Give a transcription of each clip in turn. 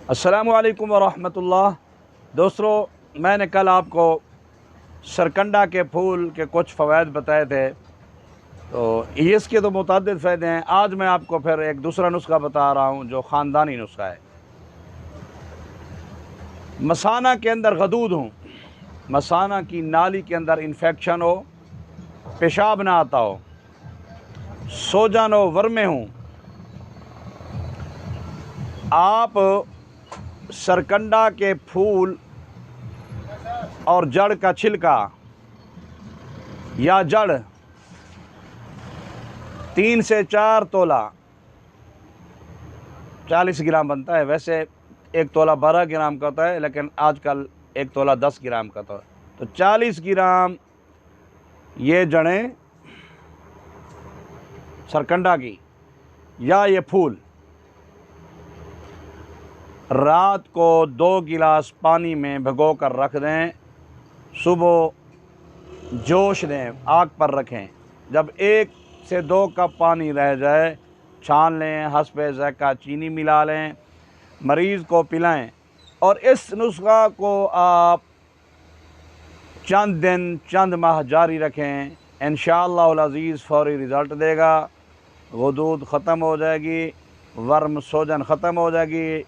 अस्सलामुअलैकुम वरहमतुल्लाह। दोस्तों, मैंने कल आपको सरकंडा के फूल के कुछ फ़वाइद बताए थे, तो इसके तो मुतअद्दिद फ़ायदे हैं। आज मैं आपको फिर एक दूसरा नुस्खा बता रहा हूँ जो ख़ानदानी नुस्खा है। मसाना के अंदर गदूद हों, मसाना की नाली के अंदर इन्फेक्शन हो, पेशाब ना आता हो, सोजन हो, वर्मे हों, आप सरकंडा के फूल और जड़ का छिलका या जड़ 3 से 4 तोला 40 ग्राम बनता है। वैसे 1 तोला 12 ग्राम का होता है, लेकिन आजकल 1 तोला 10 ग्राम का होता है। तो 40 ग्राम ये जड़ें सरकंडा की या ये फूल रात को 2 गिलास पानी में भिगो कर रख दें, सुबह जोश दें, आग पर रखें। जब 1 से 2 कप पानी रह जाए, छान लें, हस्बे ज़ायक़ा चीनी मिला लें, मरीज़ को पिलाएं। और इस नुस्खा को आप चंद दिन, चंद माह जारी रखें, इंशाअल्लाहुल अज़ीज़ फ़ौरी रिज़ल्ट देगा। गुदूद ख़त्म हो जाएगी, वर्म सोजन ख़त्म हो जाएगी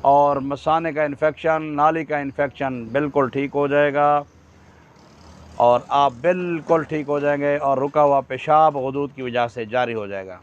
और मसाने का इन्फेक्शन, नाली का इन्फेक्शन बिल्कुल ठीक हो जाएगा और आप बिल्कुल ठीक हो जाएंगे और रुका हुआ पेशाब गुदूद की वजह से जारी हो जाएगा।